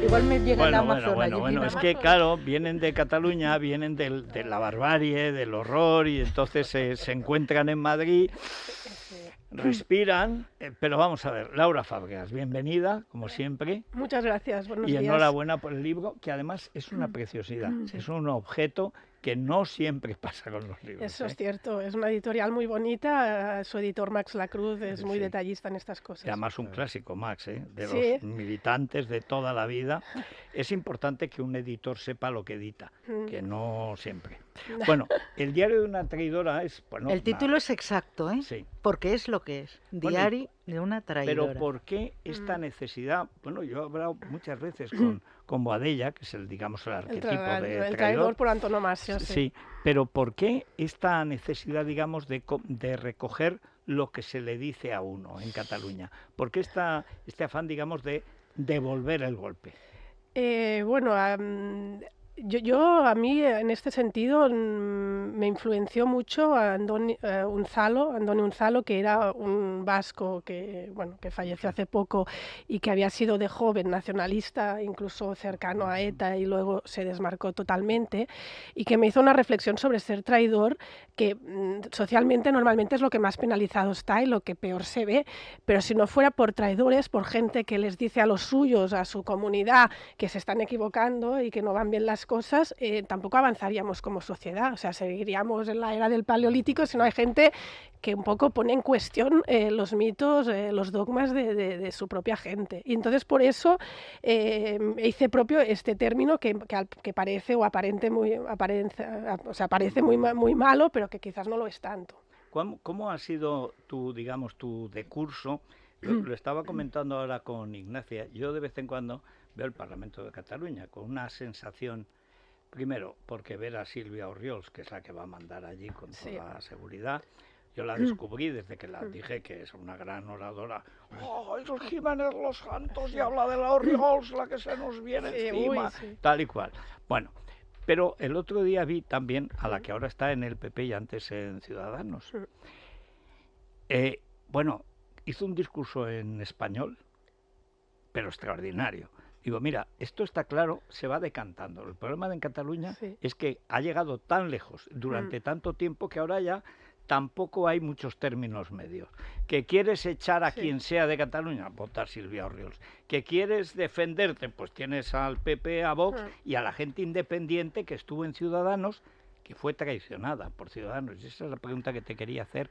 igual me llega el Bueno, Amazonas. es que claro, vienen de Cataluña, vienen de la barbarie, del horror, y entonces se encuentran en Madrid, respiran, pero vamos a ver, Laura Fábregas, bienvenida, como siempre. Muchas gracias, buenos y días. Enhorabuena por el libro, que además es una preciosidad, es un objeto que no siempre pasa con los libros. Eso es cierto, es una editorial muy bonita, su editor Max Lacruz es muy detallista en estas cosas. Y además un clásico, Max, de Sí. los militantes de toda la vida. Es importante que un editor sepa lo que edita, que no siempre. Bueno, el diario de una traidora es... Bueno, el título es exacto, ¿eh? Sí. Porque es lo que es, diario de una traidora. Pero ¿por qué esta necesidad? Bueno, yo he hablado muchas veces con Boadella, que es digamos, el arquetipo de el traidor por antonomasia. Sí, pero ¿por qué esta necesidad, digamos, de recoger lo que se le dice a uno en Cataluña? ¿Por qué este afán, digamos, de devolver el golpe? Bueno, a mí en este sentido me influenció mucho Andoni Unzalo, que era un vasco que falleció hace poco y que había sido de joven nacionalista, incluso cercano a ETA, y luego se desmarcó totalmente, y que me hizo una reflexión sobre ser traidor, que socialmente normalmente es lo que más penalizado está y lo que peor se ve, pero si no fuera por traidores, por gente que les dice a los suyos, a su comunidad, que se están equivocando y que no van bien las cosas, tampoco avanzaríamos como sociedad. O sea, seguiríamos en la era del Paleolítico si no hay gente que un poco pone en cuestión los mitos, los dogmas de su propia gente. Y entonces por eso hice propio este término que parece o aparece muy malo, pero que quizás no lo es tanto. ¿Cómo ha sido tu decurso? Lo estaba comentando ahora con Ignacia. Yo de vez en cuando veo el Parlamento de Cataluña con una sensación, primero, porque ver a Silvia Orriols, que es la que va a mandar allí con toda la seguridad. Yo la descubrí desde que la dije que es una gran oradora. ¡Oh, es Jiménez Los Santos y habla de la Orriols, la que se nos viene encima! Tal y cual. Bueno, pero el otro día vi también a la que ahora está en el PP y antes en Ciudadanos. Bueno, hizo un discurso en español, pero extraordinario. Digo, mira, esto está claro, se va decantando. El problema de Cataluña es que ha llegado tan lejos durante tanto tiempo que ahora ya tampoco hay muchos términos medios. Que quieres echar a quien sea de Cataluña, votar Silvia Orriols. Que quieres defenderte, pues tienes al PP, a Vox y a la gente independiente que estuvo en Ciudadanos, que fue traicionada por Ciudadanos. Y esa es la pregunta que te quería hacer.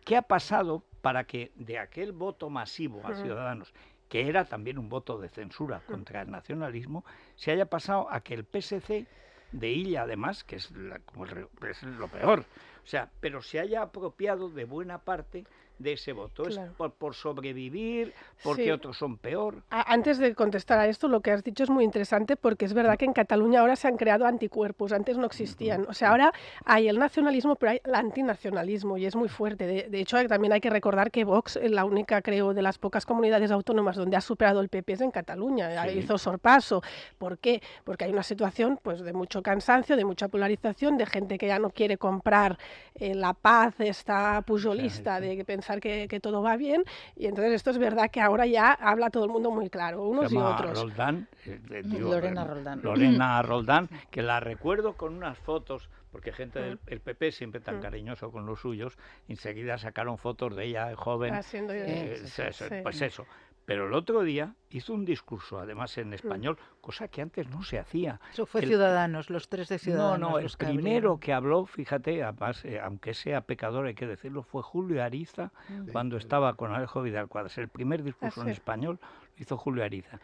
¿Qué ha pasado para que de aquel voto masivo a Ciudadanos, que era también un voto de censura contra el nacionalismo, se haya pasado a que el PSC de Illa, además, que es lo peor, o sea, pero se haya apropiado de buena parte de ese voto? Claro. ¿Es por sobrevivir? ¿Porque otros son peor? Antes de contestar a esto, lo que has dicho es muy interesante, porque es verdad que en Cataluña ahora se han creado anticuerpos, antes no existían. O sea, ahora hay el nacionalismo, pero hay el antinacionalismo, y es muy fuerte. De hecho, también hay que recordar que Vox es la única, creo, de las pocas comunidades autónomas donde ha superado el PP es en Cataluña. Hizo sorpaso. ¿Por qué? Porque hay una situación pues de mucho cansancio, de mucha polarización, de gente que ya no quiere comprar la paz esta pujolista de pensar que todo va bien, y entonces esto es verdad que ahora ya habla todo el mundo muy claro, unos y otros. Lorena Roldán, que la recuerdo con unas fotos, porque gente del PP, siempre tan cariñoso con los suyos, enseguida sacaron fotos de ella joven, pues eso. Pero el otro día hizo un discurso, además en español, cosa que antes no se hacía. Eso fue Ciudadanos, los tres de Ciudadanos. No, el primero que habló, fíjate, además, aunque sea pecador, hay que decirlo, fue Julio Ariza, cuando estaba con Alejo Vidal Quadras. El primer discurso en español lo hizo Julio Ariza.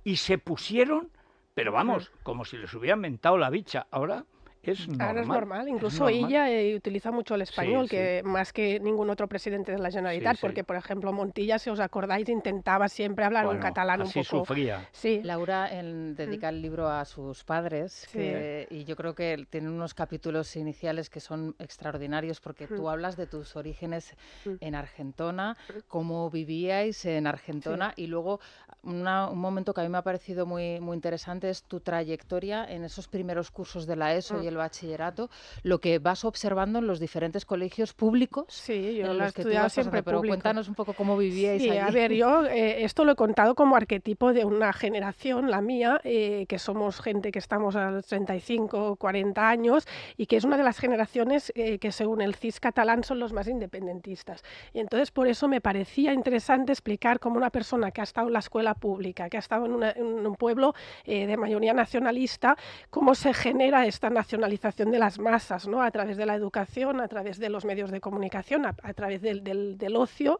Y se pusieron, pero vamos, como si les hubieran mentado la bicha. Ahora es normal. Ahora es normal, incluso ella utiliza mucho el español, más que ningún otro presidente de la Generalitat, porque, por ejemplo, Montilla, si os acordáis, intentaba siempre hablar en catalán un poco. Sufría. Laura dedica el libro a sus padres, y yo creo que tiene unos capítulos iniciales que son extraordinarios, porque tú hablas de tus orígenes en Argentona, cómo vivíais en Argentona, y luego un momento que a mí me ha parecido muy, muy interesante es tu trayectoria en esos primeros cursos de la ESO y el del bachillerato, lo que vas observando en los diferentes colegios públicos. Sí, yo en lo he los que tú estudiado vas pasando. siempre Pero público. cuéntanos un poco cómo vivíais Sí, allí. a ver, yo esto lo he contado como arquetipo de una generación, la mía, que somos gente que estamos a los 35, 40 años y que es una de las generaciones que según el CIS catalán son los más independentistas. Y entonces por eso me parecía interesante explicar cómo una persona que ha estado en la escuela pública, que ha estado en un pueblo de mayoría nacionalista, cómo se genera esta nacionalización de las masas, ¿no? A través de la educación, a través de los medios de comunicación, a través del ocio.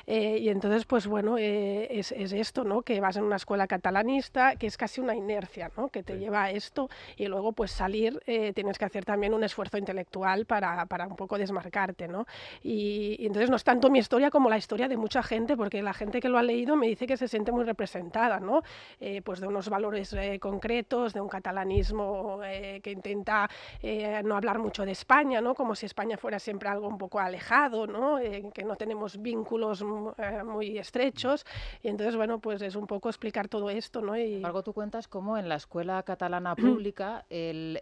Y entonces, pues bueno, es esto, ¿no? Que vas en una escuela catalanista, que es casi una inercia, ¿no? Que te lleva a esto y luego pues salir, tienes que hacer también un esfuerzo intelectual para un poco desmarcarte, ¿no? Y entonces no es tanto mi historia como la historia de mucha gente, porque la gente que lo ha leído me dice que se siente muy representada, ¿no? Pues de unos valores concretos, de un catalanismo que intenta no hablar mucho de España, ¿no? Como si España fuera siempre algo un poco alejado, ¿no? Que no tenemos vínculos muy estrechos, y entonces, bueno, pues es un poco explicar todo esto, ¿no? Sin embargo, tú cuentas cómo en la escuela catalana pública el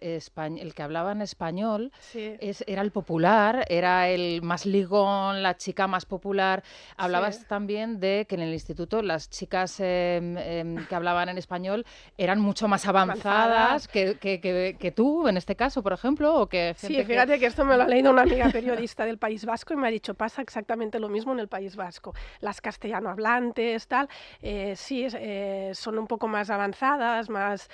que hablaba en español era el popular, era el más ligón, la chica más popular. Hablabas también de que en el instituto las chicas que hablaban en español eran mucho más avanzadas que tú, en este caso, por ejemplo, o que gente fíjate que esto me lo ha leído una amiga periodista del País Vasco y me ha dicho, pasa exactamente lo mismo en el País Vasco. Las castellano hablantes, tal, son un poco más avanzadas, más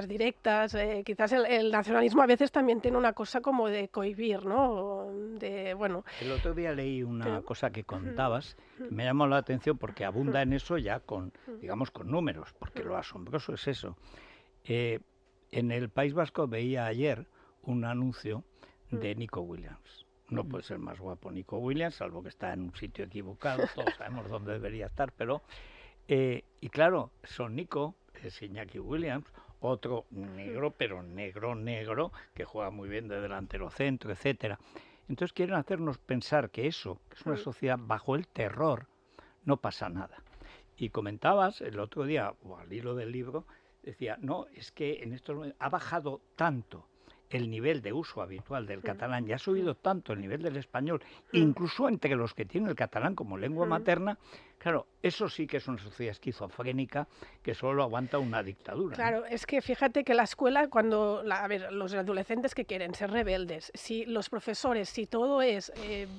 directas. Quizás el nacionalismo a veces también tiene una cosa como de cohibir, ¿no? El otro día leí una cosa que contabas que me llamó la atención porque abunda en eso ya con números, porque lo asombroso es eso. En el País Vasco veía ayer un anuncio de Nico Williams. No puede ser más guapo Nico Williams, salvo que está en un sitio equivocado, todos sabemos dónde debería estar, pero... y claro, son Nico, es Iñaki Williams, otro negro, pero negro, que juega muy bien de delantero centro, etcétera. Entonces quieren hacernos pensar que eso, que es una sociedad bajo el terror, no pasa nada. Y comentabas el otro día, o al hilo del libro, decía, no, es que en estos momentos ha bajado tanto el nivel de uso habitual del catalán y ha subido tanto el nivel del español, incluso entre los que tienen el catalán como lengua materna, claro, eso sí que es una sociedad esquizofrénica que solo aguanta una dictadura. Claro, ¿no? Es que fíjate que la escuela, cuando, los adolescentes que quieren ser rebeldes, si los profesores, si todo es,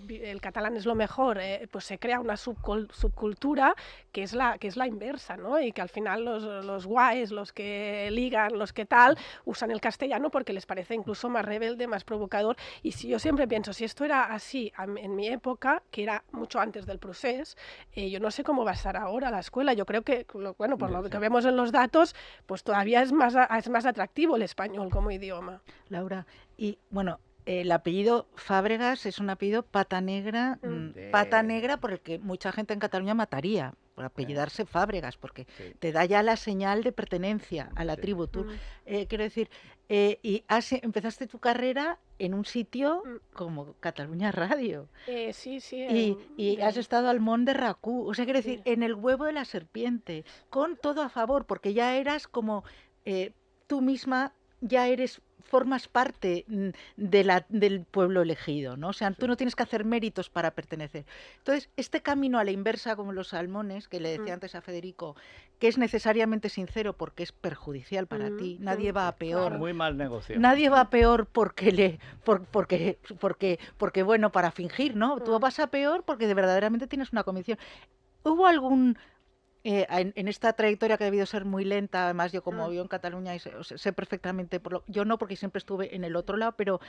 el catalán es lo mejor, pues se crea una subcultura que es la inversa, ¿no? Y que al final los guays, los que ligan, los que tal, usan el castellano porque les parece incluso más rebelde, más provocador. Y si yo siempre pienso, si esto era así en mi época, que era mucho antes del procés, yo no sé cómo va a estar ahora la escuela. Yo creo que, bueno, por lo que vemos en los datos, pues todavía es más atractivo el español como idioma. Laura, y bueno, el apellido Fàbregas es un apellido pata negra por el que mucha gente en Cataluña mataría, por apellidarse Fàbregas, porque te da ya la señal de pertenencia a la tribu. Tú, quiero decir, y empezaste tu carrera en un sitio como Cataluña Radio. Sí. Y has estado al Mont de RAC1, o sea, quiero decir, en el huevo de la serpiente, con todo a favor, porque ya eras como tú misma, formas parte del pueblo elegido, ¿no? O sea, tú no tienes que hacer méritos para pertenecer. Entonces, este camino a la inversa, como los salmones, que le decía antes a Federico, que es necesariamente sincero porque es perjudicial para ti, nadie va a peor. Muy mal negocio. Nadie va a peor porque bueno, para fingir, ¿no? Tú vas a peor porque verdaderamente tienes una convicción. ¿Hubo algún... en esta trayectoria que ha debido ser muy lenta, además yo como vivo en Cataluña y sé perfectamente, yo no porque siempre estuve en el otro lado, pero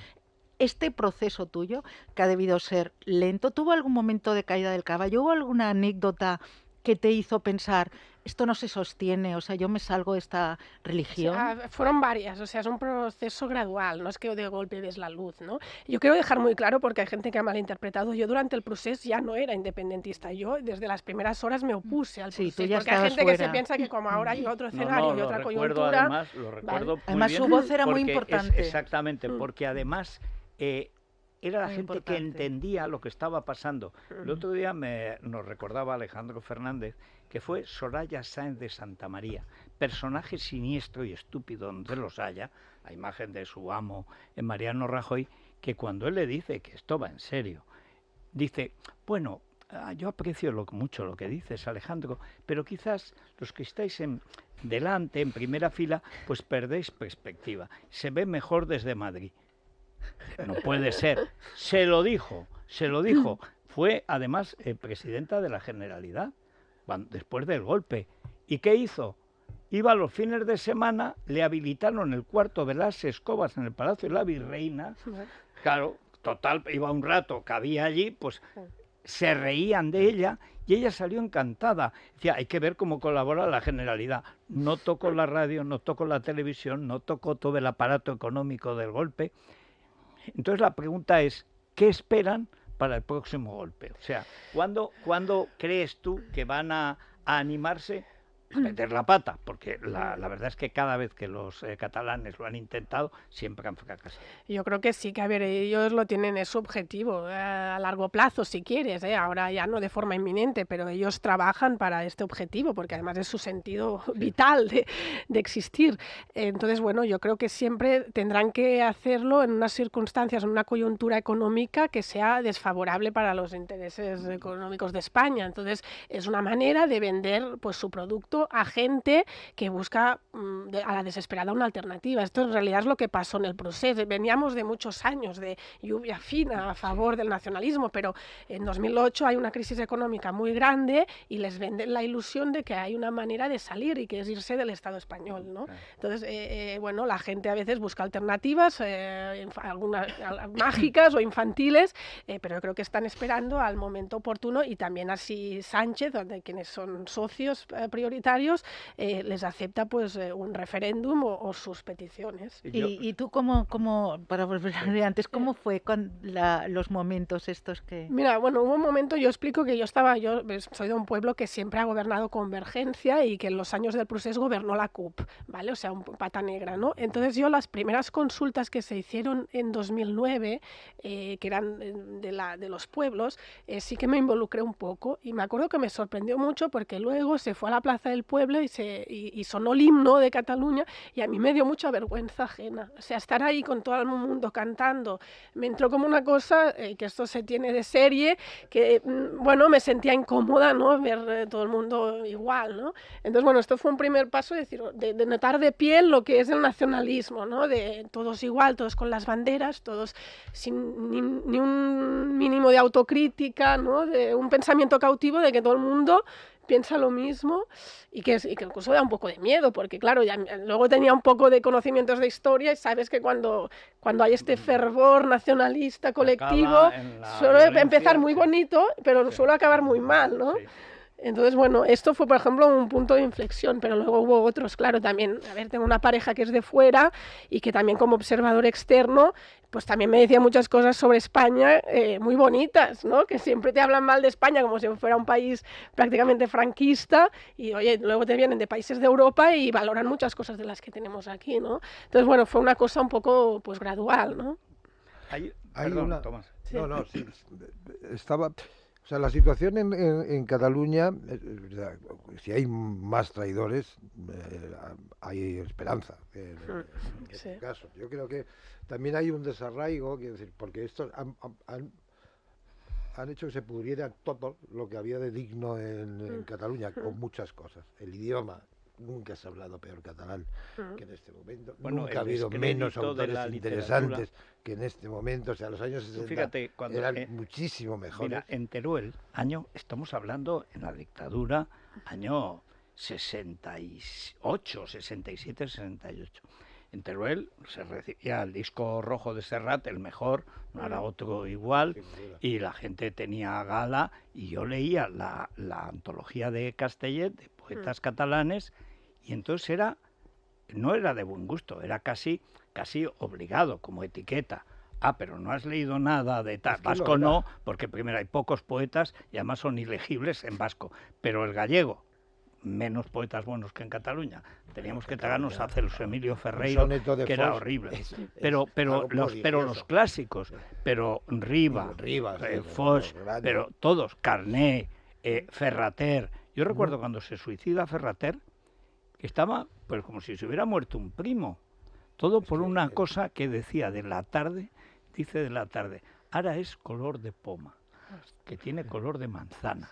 este proceso tuyo que ha debido ser lento, ¿tuvo algún momento de caída del caballo? ¿Hubo alguna anécdota que te hizo pensar, esto no se sostiene, o sea, yo me salgo de esta religión? Fueron varias, o sea, es un proceso gradual, no es que de golpe ves la luz, ¿no? Yo quiero dejar muy claro, porque hay gente que ha malinterpretado, yo durante el proceso ya no era independentista, yo desde las primeras horas me opuse al proceso, porque hay gente que se piensa que como ahora hay otro escenario y otra coyuntura... Lo recuerdo muy además bien, su voz era muy importante. Exactamente, porque además... era la gente que entendía lo que estaba pasando. El otro día nos recordaba Alejandro Fernández que fue Soraya Sáenz de Santamaría, personaje siniestro y estúpido donde los haya, a imagen de su amo Mariano Rajoy, que cuando él le dice que esto va en serio, dice, bueno, yo aprecio mucho lo que dices, Alejandro, pero quizás los que estáis delante, en primera fila, pues perdéis perspectiva. Se ve mejor desde Madrid. No puede ser. Se lo dijo. Fue, además, presidenta de la Generalidad, después del golpe. ¿Y qué hizo? Iba los fines de semana, le habilitaron el cuarto de las escobas en el Palacio de la Virreina. Claro, total, iba un rato, cabía allí, pues se reían de ella y ella salió encantada. Decía, hay que ver cómo colabora la Generalidad. No tocó la radio, no tocó la televisión, no tocó todo el aparato económico del golpe. Entonces la pregunta es, ¿qué esperan para el próximo golpe? O sea, ¿cuándo crees tú que van a animarse a meter la pata? Porque la verdad es que cada vez que los catalanes lo han intentado, siempre han fracasado. Yo creo que sí, que a ver, ellos lo tienen, es su objetivo, a largo plazo si quieres, ahora ya no de forma inminente, pero ellos trabajan para este objetivo, porque además es su sentido vital de existir. Entonces, bueno, yo creo que siempre tendrán que hacerlo en unas circunstancias, en una coyuntura económica que sea desfavorable para los intereses económicos de España. Entonces, es una manera de vender pues su producto a gente que busca a la desesperada una alternativa. Esto en realidad es lo que pasó en el proceso. Veníamos de muchos años de lluvia fina a favor del nacionalismo, pero en 2008 hay una crisis económica muy grande y les venden la ilusión de que hay una manera de salir y que es irse del Estado español, ¿no? Entonces, bueno, la gente a veces busca alternativas, algunas mágicas o infantiles, pero yo creo que están esperando al momento oportuno, y también así Sánchez, de quienes son socios prioritarios, les acepta pues un referéndum o sus peticiones. ¿Y tú cómo, para volver a de antes, cómo fue con los momentos estos que...? Mira, bueno, hubo un momento, yo explico que yo soy de un pueblo que siempre ha gobernado Convergencia y que en los años del proceso gobernó la CUP, ¿vale? O sea, un pata negra, ¿no? Entonces yo las primeras consultas que se hicieron en 2009, que eran de los pueblos, sí que me involucré un poco, y me acuerdo que me sorprendió mucho porque luego se fue a la Plaza del Pueblo y sonó el himno de Cataluña, y a mí me dio mucha vergüenza ajena. O sea, estar ahí con todo el mundo cantando, me entró como una cosa, que esto se tiene de serie, que, bueno, me sentía incómoda, ¿no? Ver todo el mundo igual, ¿no? Entonces, bueno, esto fue un primer paso, de notar de piel lo que es el nacionalismo, ¿no? De todos igual, todos con las banderas, todos sin ni un mínimo de autocrítica, ¿no? De un pensamiento cautivo de que todo el mundo piensa lo mismo, y que incluso da un poco de miedo, porque claro, ya luego tenía un poco de conocimientos de historia y sabes que cuando hay este fervor nacionalista colectivo suele empezar muy bonito, pero suele acabar muy mal, ¿no? Sí. Entonces, bueno, esto fue, por ejemplo, un punto de inflexión, pero luego hubo otros, claro, también. A ver, tengo una pareja que es de fuera y que también como observador externo, pues también me decía muchas cosas sobre España muy bonitas, ¿no? Que siempre te hablan mal de España como si fuera un país prácticamente franquista, y oye, luego te vienen de países de Europa y valoran muchas cosas de las que tenemos aquí, ¿no? Entonces, bueno, fue una cosa un poco, pues, gradual, ¿no? Perdón, Tomás. Sí. No, sí, estaba... O sea, la situación en Cataluña, si hay más traidores, hay esperanza en este caso. Yo creo que también hay un desarraigo, quiero decir, porque estos han hecho que se pudriera todo lo que había de digno en Cataluña, con muchas cosas. El idioma. Nunca se ha hablado peor catalán que en este momento. Bueno, nunca ha habido menos autores interesantes que en este momento. O sea, los años 60 fíjate, eran muchísimo mejores. Mira, en Teruel, estamos hablando en la dictadura, año 68, 67, 68. En Teruel se recibía el disco rojo de Serrat, el mejor, no era otro igual, y la gente tenía gala, y yo leía la antología de Castellet, de poetas catalanes, y entonces no era de buen gusto, era casi obligado como etiqueta. Pero no has leído nada de tal. Vasco no, porque primero hay pocos poetas y además son ilegibles en vasco, pero el gallego, menos poetas buenos que en Cataluña. Teníamos que tragarnos a Celso Emilio Ferreiro, que era horrible. Pero los clásicos, pero Rivas, Foix, pero todos, Carné, Ferrater, Yo recuerdo cuando se suicida Ferrater, que estaba pues como si se hubiera muerto un primo. Todo por una cosa que decía de la tarde, dice de la tarde, ahora es color de poma, que tiene color de manzana.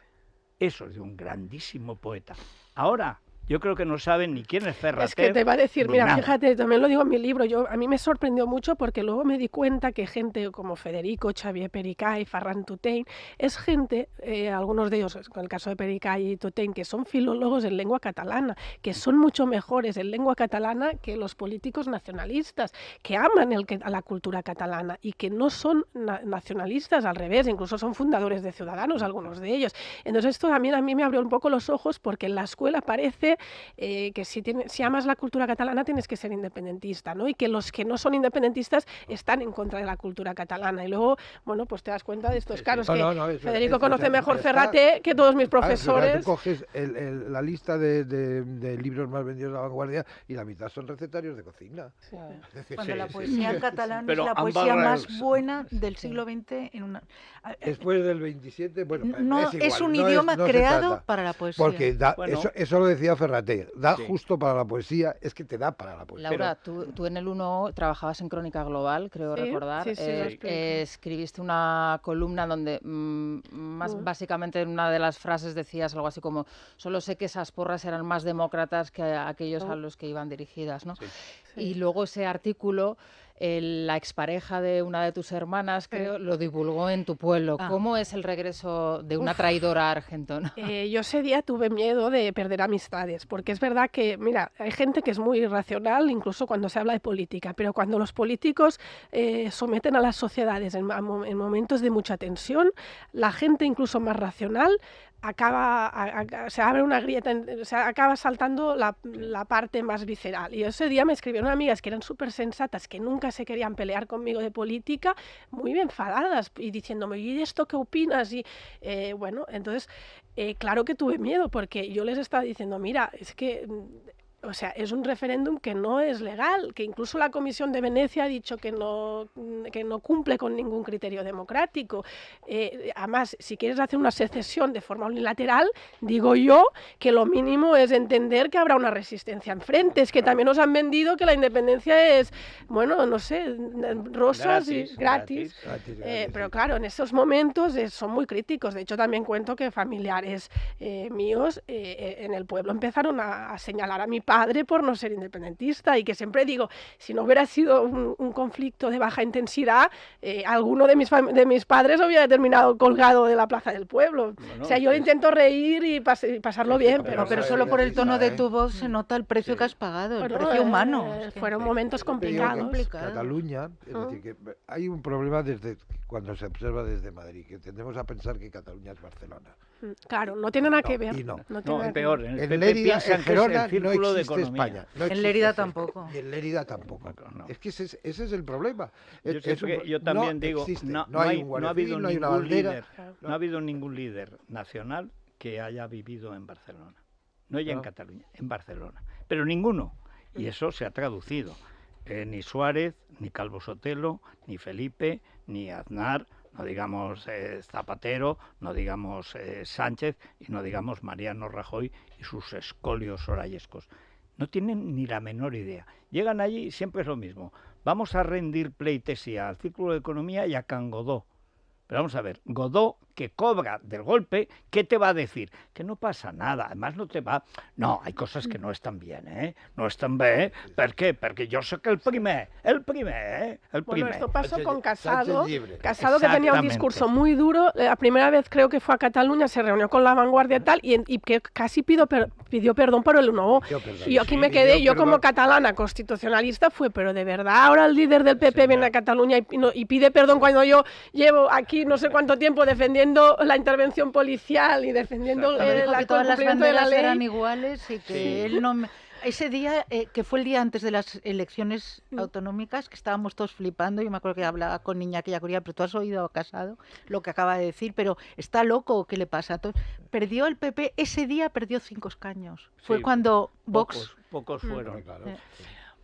Eso es de un grandísimo poeta. Ahora, yo creo que no saben ni quién es Ferrater. Es que te iba a decir, mira, nada. fíjate, también lo digo en mi libro, a mí me sorprendió mucho porque luego me di cuenta que gente como Federico, Xavier Pericay, Ferran Tutain, es gente, algunos de ellos, en el caso de Pericay y Tutain, que son filólogos en lengua catalana, que son mucho mejores en lengua catalana que los políticos nacionalistas, que aman a la cultura catalana y que no son nacionalistas, al revés, incluso son fundadores de Ciudadanos, algunos de ellos. Entonces esto también a mí me abrió un poco los ojos porque en la escuela parece que si amas la cultura catalana tienes que ser independentista, ¿no? Y que los que no son independentistas están en contra de la cultura catalana. Y luego, bueno, pues te das cuenta de estos casos que Federico conoce mejor Ferrater que todos mis profesores. Tú coges la lista de libros más vendidos de la vanguardia y la mitad son recetarios de cocina. Sí. Cuando la poesía catalana Pero es la ambas poesía más raras. buena del siglo XX. Después del 27, bueno, No, es igual, es un no idioma no se creado trata. para la poesía. Porque Bueno. eso lo decía Ferrater, da Sí. justo para la poesía, es que te da para la poesía. Laura, tú en el 1 trabajabas en Crónica Global, creo Sí, recordar. sí, lo explico. Escribiste una columna donde básicamente en una de las frases decías algo así como solo sé que esas porras eran más demócratas que aquellos a los que iban dirigidas, ¿no? Sí. Y luego ese artículo, la expareja de una de tus hermanas, creo, lo divulgó en tu pueblo. Ah. ¿Cómo es el regreso de una traidora a Argentona? Yo ese día tuve miedo de perder amistades, porque es verdad que, mira, hay gente que es muy irracional, incluso cuando se habla de política, pero cuando los políticos someten a las sociedades en momentos de mucha tensión, la gente incluso más racional se abre una grieta, acaba saltando la parte más visceral. Y ese día me escribieron amigas que eran súper sensatas, que nunca se querían pelear conmigo de política, muy enfadadas y diciéndome, ¿y de esto qué opinas? Y bueno, entonces, claro que tuve miedo porque yo les estaba diciendo, mira, es que... O sea, es un referéndum que no es legal, que incluso la Comisión de Venecia ha dicho que no cumple con ningún criterio democrático. Además, si quieres hacer una secesión de forma unilateral, digo yo que lo mínimo es entender que habrá una resistencia enfrente. Es que también nos han vendido que la independencia es, bueno, no sé, rosas Gratis, y gratis. Pero claro, en estos momentos son muy críticos. De hecho, también cuento que familiares míos en el pueblo empezaron a señalar a mi padre por no ser independentista y que siempre digo, si no hubiera sido un conflicto de baja intensidad, alguno de mis padres hubiera terminado colgado de la plaza del pueblo. Bueno, o sea, yo intento reír y pasarlo bien, Pero solo por el tono de tu voz se nota el precio que has pagado, el bueno, precio humano. Es que- fueron momentos Te digo que complicados. Cataluña, es decir, que hay un problema desde cuando se observa desde Madrid, que tendemos a pensar que Cataluña es Barcelona. Claro, no tiene nada que No, ver. y no. tiene No, nada es que peor. ver. En el En PP Lérida, piensan en que es el Gerona no círculo de existe economía. España. No En existe Lérida España. tampoco. Y en Lérida tampoco. No. Es que ese es el problema. Yo también digo, no no hay hay, un no ha guardia habido civil, no hay una ningún bandera. líder, no ha habido ningún líder nacional que haya vivido en Barcelona. No ya en No. Cataluña, en Barcelona. Pero ninguno. Y eso se ha traducido. Ni Suárez, ni Calvo Sotelo, ni Felipe, ni Aznar, no digamos Zapatero, no digamos Sánchez y no digamos Mariano Rajoy y sus escolios orallescos. No tienen ni la menor idea. Llegan allí y siempre es lo mismo. Vamos a rendir pleitesía al Círculo de Economía y a Can Godó. Pero vamos a ver, Godó, que cobra del golpe, ¿qué te va a decir? Que no pasa nada, además no te va... No, hay cosas que no están bien, ¿eh? No están bien, ¿per qué? Porque yo sé que el primer. Bueno, esto pasó Sánchez- con Casado, Sánchez libre. Casado que tenía un Exactamente. discurso muy duro. La primera vez creo que fue a Cataluña, se reunió con La Vanguardia y tal, y que casi pidió perdón por el 1O. Pidió perdón. Y yo aquí Sí, me quedé, pidió yo como perdón. catalana constitucionalista pero de verdad ahora el líder del PP viene a Cataluña y pide perdón cuando yo llevo aquí no sé cuánto tiempo defendiendo la intervención policial y defendiendo Me dijo el que todas las cumplimiento de la banderas eran ley. iguales y que Sí. él no... Ese día, que fue el día antes de las elecciones autonómicas, que estábamos todos flipando, yo me acuerdo que hablaba con Iñaki Yacuría, pero tú has oído a Casado lo que acaba de decir, pero está loco, ¿qué le pasa? Entonces, perdió el PP, ese día perdió 5 escaños. Fue Sí, cuando Vox... Pocos fueron. Claro.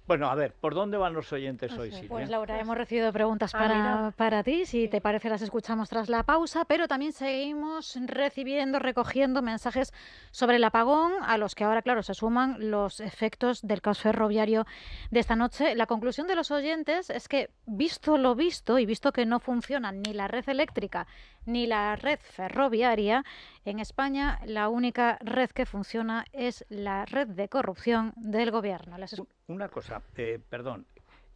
Bueno, a ver, ¿por dónde van los oyentes hoy, Silvia? Pues Laura, hemos recibido preguntas mira. para ti, si te parece las escuchamos tras la pausa, pero también seguimos recogiendo mensajes sobre el apagón, a los que ahora, claro, se suman los efectos del caos ferroviario de esta noche. La conclusión de los oyentes es que, visto lo visto, y visto que no funcionan ni la red eléctrica ni la red ferroviaria, en España la única red que funciona es la red de corrupción del gobierno. Una cosa, perdón.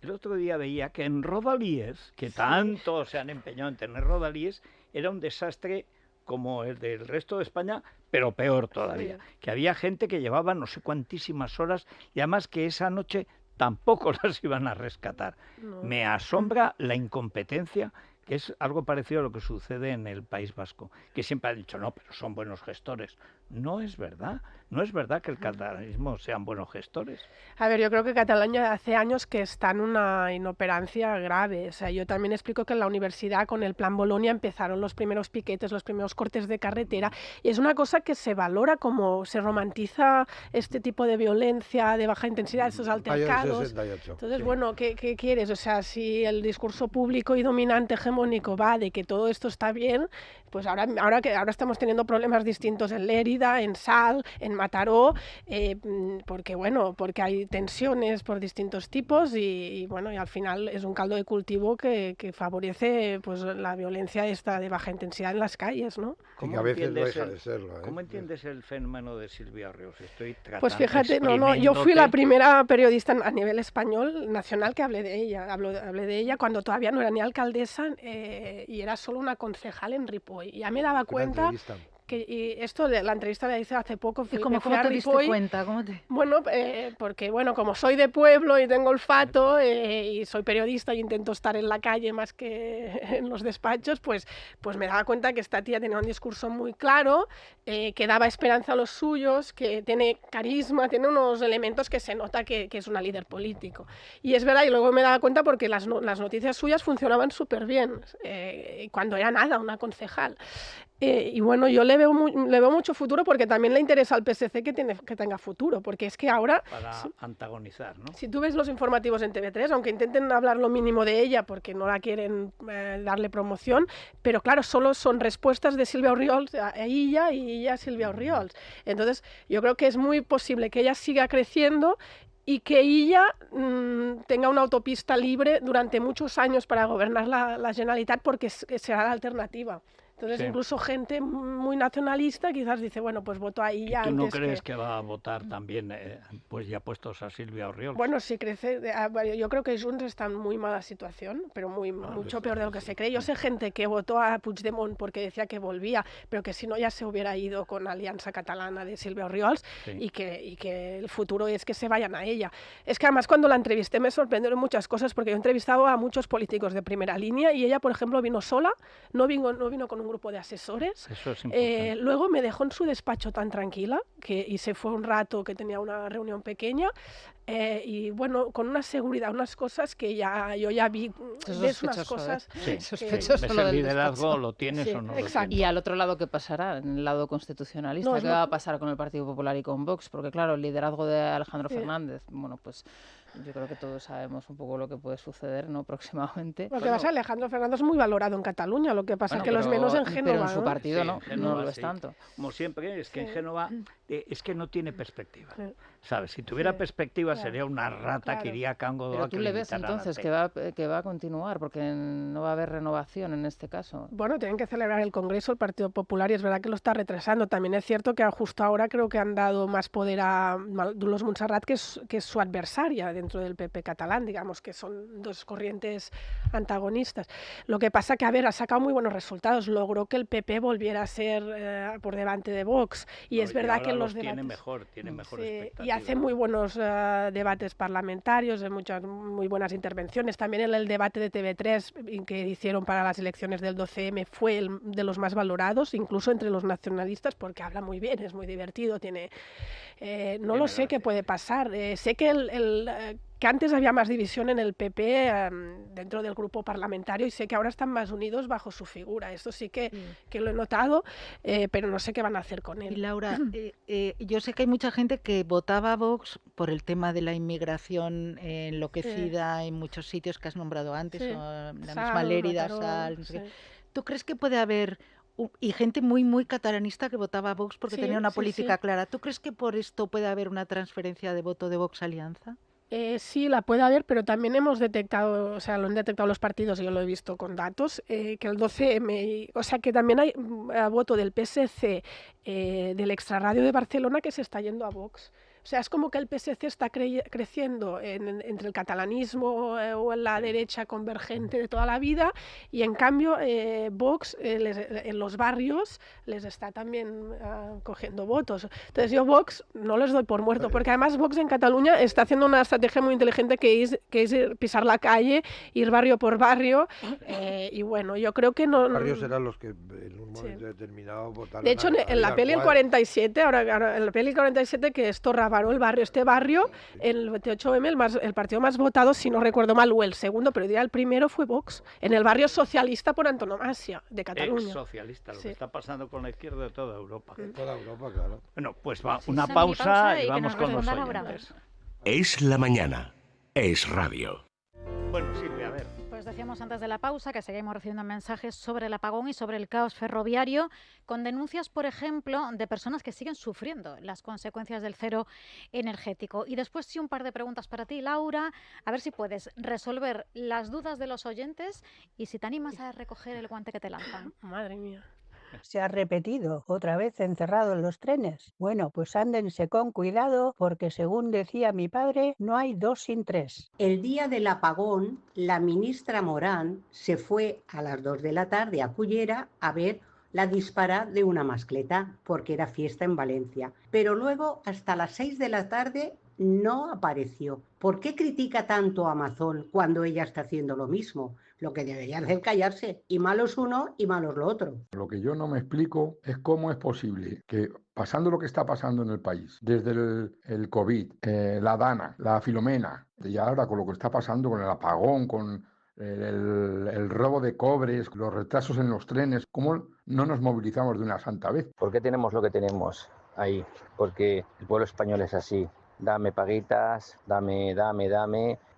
El otro día veía que en Rodalíes, que tanto se han empeñado en tener Rodalíes, era un desastre como el del resto de España, pero peor todavía. Sí. Que había gente que llevaba no sé cuantísimas horas y además que esa noche tampoco las iban a rescatar. No. Me asombra la incompetencia, que es algo parecido a lo que sucede en el País Vasco, que siempre ha dicho, no, pero son buenos gestores. No es verdad. No es verdad que el catalanismo sean buenos gestores. A ver, yo creo que Cataluña hace años que está en una inoperancia grave. O sea, yo también explico que en la universidad con el Plan Bolonia empezaron los primeros piquetes, los primeros cortes de carretera, y es una cosa que se valora como se romantiza este tipo de violencia de baja intensidad, esos altercados. 68, entonces, sí. Bueno, ¿qué quieres? O sea, si el discurso público y dominante hegemónico va de que todo esto está bien, pues ahora estamos teniendo problemas distintos en Lérida, en Sal, en Mataró, porque hay tensiones por distintos tipos y al final es un caldo de cultivo que favorece pues la violencia esta de baja intensidad en las calles, ¿no? Y que a veces no deja de serlo, ¿eh? ¿Cómo entiendes el fenómeno de Silvia Ríos? Estoy tratando, pues fíjate, yo fui la primera periodista a nivel español, nacional, que hablé de ella. Hablé de ella cuando todavía no era ni alcaldesa y era solo una concejal en Ripoll. Y ya me daba cuenta... Y esto, la entrevista la hice hace poco. ¿Cómo te diste cuenta? Bueno, porque como soy de pueblo y tengo olfato y soy periodista y intento estar en la calle más que en los despachos, pues me daba cuenta que esta tía tenía un discurso muy claro, que daba esperanza a los suyos, que tiene carisma, tiene unos elementos que se nota que es una líder político. Y es verdad, y luego me daba cuenta porque las noticias suyas funcionaban súper bien, cuando era nada, una concejal. Y bueno, yo le veo mucho futuro porque también le interesa al PSC que tenga futuro, porque es que ahora... Para antagonizar, ¿no? Si tú ves los informativos en TV3, aunque intenten hablar lo mínimo de ella porque no la quieren darle promoción, pero claro, solo son respuestas de Silvia Orriols a ella y ella a Silvia Orriols. Entonces, yo creo que es muy posible que ella siga creciendo y que ella tenga una autopista libre durante muchos años para gobernar la Generalitat porque será la alternativa. Entonces, incluso gente muy nacionalista quizás dice, bueno, pues voto a ella. ¿Tú no crees que va a votar también, pues ya puestos a Silvia Orriols? Bueno, sí crece. Yo creo que Junts está en muy mala situación, pero mucho peor de lo que se cree. Yo sé gente que votó a Puigdemont porque decía que volvía, pero que si no ya se hubiera ido con la Alianza Catalana de Silvia Orriols y que el futuro es que se vayan a ella. Es que además cuando la entrevisté me sorprendieron muchas cosas porque yo he entrevistado a muchos políticos de primera línea y ella, por ejemplo, vino sola, no vino con un grupo de asesores. Eso es importante. Luego me dejó en su despacho tan tranquila y se fue un rato que tenía una reunión pequeña y bueno, con una seguridad, unas cosas que yo ya vi, ves unas cosas... Sospechoso lo del liderazgo, ¿lo tienes o no? Exacto. Y al otro lado, ¿qué pasará? En el lado constitucionalista, ¿qué va a pasar con el Partido Popular y con Vox? Porque claro, el liderazgo de Alejandro Fernández, bueno, pues... Yo creo que todos sabemos un poco lo que puede suceder, ¿no? Próximamente. Lo que pasa es que Alejandro Fernández es muy valorado en Cataluña, lo que pasa es que los menos en Génova. Pero en su partido no lo es sí. tanto. Como siempre, es que en Génova es que no tiene perspectiva. ¿Sabes? Si tuviera perspectiva sería una rata que iría a Cango. Pero tú le ves entonces que va a continuar, porque no va a haber renovación en este caso. Bueno, tienen que celebrar el Congreso, el Partido Popular, y es verdad que lo está retrasando. También es cierto que justo ahora creo que han dado más poder a Dolors Montserrat, que es su adversaria dentro del PP catalán, digamos que son dos corrientes antagonistas. Lo que pasa que, ha sacado muy buenos resultados, logró que el PP volviera a ser por delante de Vox, y es verdad que los debates... Tiene mejor expectativa. Y hace muy buenos debates parlamentarios, muchas muy buenas intervenciones. También en el debate de TV3 que hicieron para las elecciones del 12M fue de los más valorados, incluso entre los nacionalistas, porque habla muy bien, es muy divertido, no lo sé qué puede pasar. Sé que que antes había más división en el PP dentro del grupo parlamentario, y sé que ahora están más unidos bajo su figura. Esto sí que lo he notado, pero no sé qué van a hacer con él. Y Laura, yo sé que hay mucha gente que votaba a Vox por el tema de la inmigración enloquecida en muchos sitios que has nombrado antes, o la misma Lérida, Sal, no sé qué. ¿Tú crees que puede haber y gente muy, muy catalanista que votaba a Vox porque tenía una política clara? ¿Tú crees que por esto puede haber una transferencia de voto de Vox Alianza? Sí, la puede haber, pero también hemos detectado, o sea, lo han detectado los partidos, yo lo he visto con datos, que el 12M, o sea, que también hay voto del PSC, del Extrarradio de Barcelona, que se está yendo a Vox. O sea, es como que el PSC está creciendo entre el catalanismo o en la derecha convergente de toda la vida, y en cambio Vox en los barrios les está también cogiendo votos. Entonces yo Vox no les doy por muerto, porque además Vox en Cataluña está haciendo una estrategia muy inteligente que es pisar la calle, ir barrio por barrio, y bueno, yo creo que no... Los barrios eran los que en un momento determinado votaron. De hecho, en la peli el 47, ahora en la peli el 47, que es Torrabaró, el barrio, en el 28M el partido más votado, si no recuerdo mal, o el segundo, pero diría el primero, fue Vox, en el barrio socialista por antonomasia de Cataluña. Ex-socialista, lo que está pasando con la izquierda de toda Europa. De toda Europa, claro. Bueno, pues va, una pausa y vamos con los oyentes. Es la mañana, es radio. Bueno, Silvia, a ver. Pues decíamos antes de la pausa que seguimos recibiendo mensajes sobre el apagón y sobre el caos ferroviario, con denuncias, por ejemplo, de personas que siguen sufriendo las consecuencias del cero energético. Y después sí un par de preguntas para ti, Laura, a ver si puedes resolver las dudas de los oyentes y si te animas a recoger el guante que te lanzan. Madre mía. Se ha repetido otra vez encerrado en los trenes. Bueno, pues ándense con cuidado porque según decía mi padre, no hay 2 sin 3. El día del apagón, la ministra Morán se fue a las 2 de la tarde a Cullera a ver la dispara de una mascleta porque era fiesta en Valencia. Pero luego hasta las 6 de la tarde no apareció. ¿Por qué critica tanto a Amazon cuando ella está haciendo lo mismo? Lo que debería hacer callarse, y malos uno y malos lo otro. Lo que yo no me explico es cómo es posible que, pasando lo que está pasando en el país, desde el COVID, la Dana, la Filomena, y ahora con lo que está pasando con el apagón, con el robo de cobres, los retrasos en los trenes, ¿cómo no nos movilizamos de una santa vez? ¿Por qué tenemos lo que tenemos ahí? Porque el pueblo español es así. Dame paguitas, dame,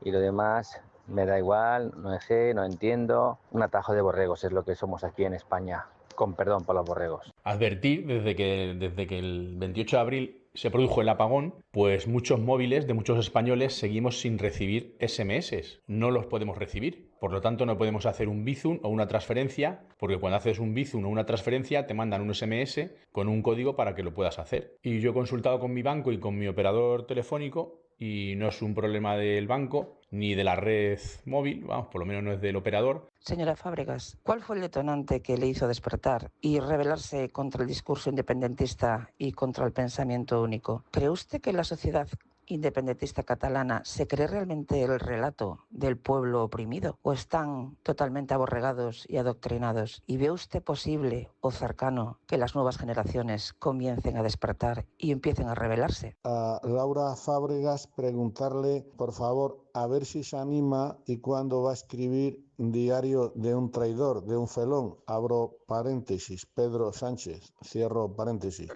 y lo demás me da igual, no sé, no entiendo. Un atajo de borregos es lo que somos aquí en España, con perdón por los borregos. Advertir desde que el 28 de abril se produjo el apagón, pues muchos móviles de muchos españoles seguimos sin recibir SMS. No los podemos recibir. Por lo tanto, no podemos hacer un Bizum o una transferencia, porque cuando haces un Bizum o una transferencia te mandan un SMS con un código para que lo puedas hacer. Y yo he consultado con mi banco y con mi operador telefónico y no es un problema del banco ni de la red móvil, vamos, por lo menos no es del operador. Señora Fábregas, ¿cuál fue el detonante que le hizo despertar y rebelarse contra el discurso independentista y contra el pensamiento único? ¿Cree usted que la sociedad independentista catalana se cree realmente el relato del pueblo oprimido o están totalmente aborregados y adoctrinados? ¿Y ve usted posible o cercano que las nuevas generaciones comiencen a despertar y empiecen a rebelarse? A Laura Fábregas preguntarle, por favor, a ver si se anima y cuándo va a escribir Diario de un traidor, de un felón, abro paréntesis, Pedro Sánchez, cierro paréntesis.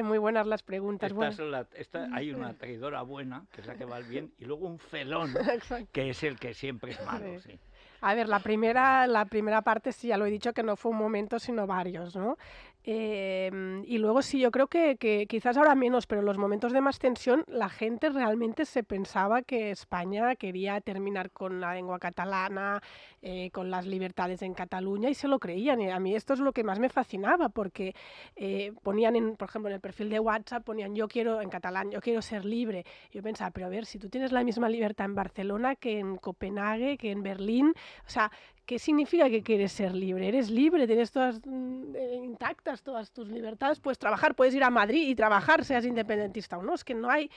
Muy buenas las preguntas. Hay una traidora buena, que es la que va al bien, y luego un felón, que es el que siempre es malo. Sí. A ver, la primera parte sí, ya lo he dicho, que no fue un momento, sino varios, ¿no? Y luego sí, yo creo que quizás ahora menos, pero en los momentos de más tensión la gente realmente se pensaba que España quería terminar con la lengua catalana, con las libertades en Cataluña, y se lo creían. Y a mí esto es lo que más me fascinaba, porque ponían, por ejemplo, en el perfil de WhatsApp, ponían yo quiero, en catalán, yo quiero ser libre. Yo pensaba, pero a ver, si tú tienes la misma libertad en Barcelona que en Copenhague, que en Berlín, o sea, ¿qué significa que quieres ser libre? Eres libre, tienes todas intactas todas tus libertades, puedes trabajar, puedes ir a Madrid y trabajar, seas independentista o no. Es que no hay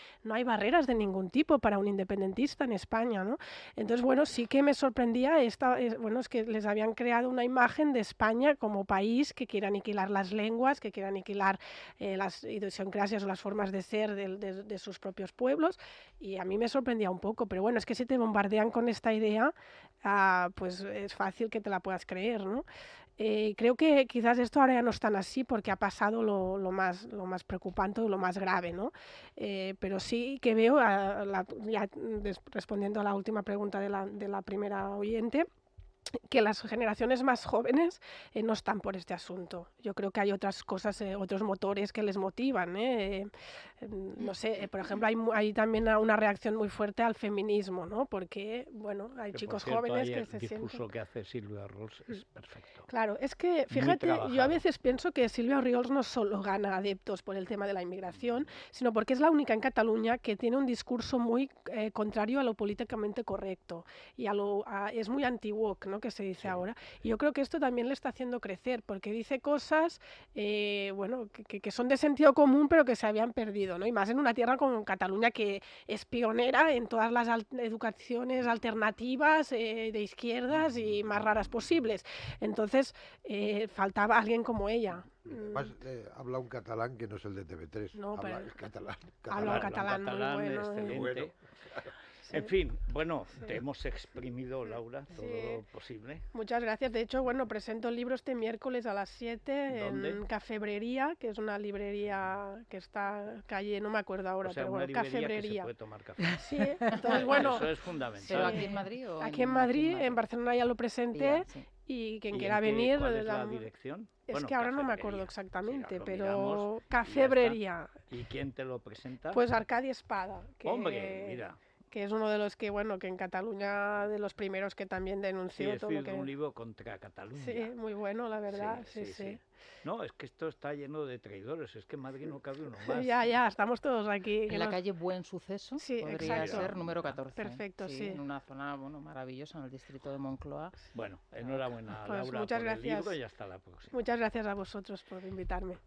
barreras de ningún tipo para un independentista en España, ¿no? Entonces, bueno, sí que me sorprendía es que les habían creado una imagen de España como país que quiere aniquilar las lenguas, que quiere aniquilar las idiosincrasias o las formas de ser de sus propios pueblos, y a mí me sorprendía un poco, pero bueno, es que si te bombardean con esta idea, pues es fácil que te la puedas creer, ¿no? Creo que quizás esto ahora ya no es tan así porque ha pasado lo más preocupante o lo más grave, ¿no? Pero sí que veo, respondiendo a la última pregunta de la primera oyente, que las generaciones más jóvenes no están por este asunto. Yo creo que hay otras cosas, otros motores que les motivan. No sé, por ejemplo, hay también una reacción muy fuerte al feminismo, ¿no? Porque, bueno, hay chicos jóvenes que se sienten... El discurso que hace Silvia Orriols es perfecto. Claro, es que, fíjate, yo a veces pienso que Silvia Orriols no solo gana adeptos por el tema de la inmigración, sino porque es la única en Cataluña que tiene un discurso muy contrario a lo políticamente correcto y es muy anti-woke, ¿no?, que se dice ahora. Y yo creo que esto también le está haciendo crecer, porque dice cosas, bueno, que son de sentido común, pero que se habían perdido, ¿no? Y más en una tierra como Cataluña, que es pionera en todas las educaciones alternativas de izquierdas y más raras posibles. Entonces, faltaba alguien como ella. Además, habla un catalán que no es el de TV3. No, habla pero el catalán. Habla un catalán muy bueno. Excelente. Bueno. En fin, bueno, te hemos exprimido, Laura, todo lo posible. Muchas gracias. De hecho, bueno, presento el libro este miércoles a las 7 en Cafebrería, que es una librería que está calle, no me acuerdo ahora, pero bueno, Cafebrería. Que se puede tomar café. Sí, entonces bueno. Eso es fundamental. ¿Pero aquí en Madrid o aquí en Madrid? En Barcelona ya lo presenté. Sí. Y quien quiera venir... ¿Cuál es la dirección? Es bueno, que ahora no me acuerdo exactamente, pero miramos, Cafebrería. ¿Y quién te lo presenta? Pues Arcadi Espada. Hombre, mira. Que es uno de los que, bueno, que en Cataluña, de los primeros que también denunció sí, todo lo que... un libro contra Cataluña. Sí, muy bueno, la verdad, sí. No, es que esto está lleno de traidores, es que en Madrid no cabe uno más. Ya, estamos todos aquí. En la calle Buen Suceso, sí, podría exacto. ser número 14. Perfecto, sí. En una zona, bueno, maravillosa, en el distrito de Moncloa. Bueno, enhorabuena, pues Laura, muchas por gracias. el libro y hasta la próxima. Muchas gracias a vosotros por invitarme.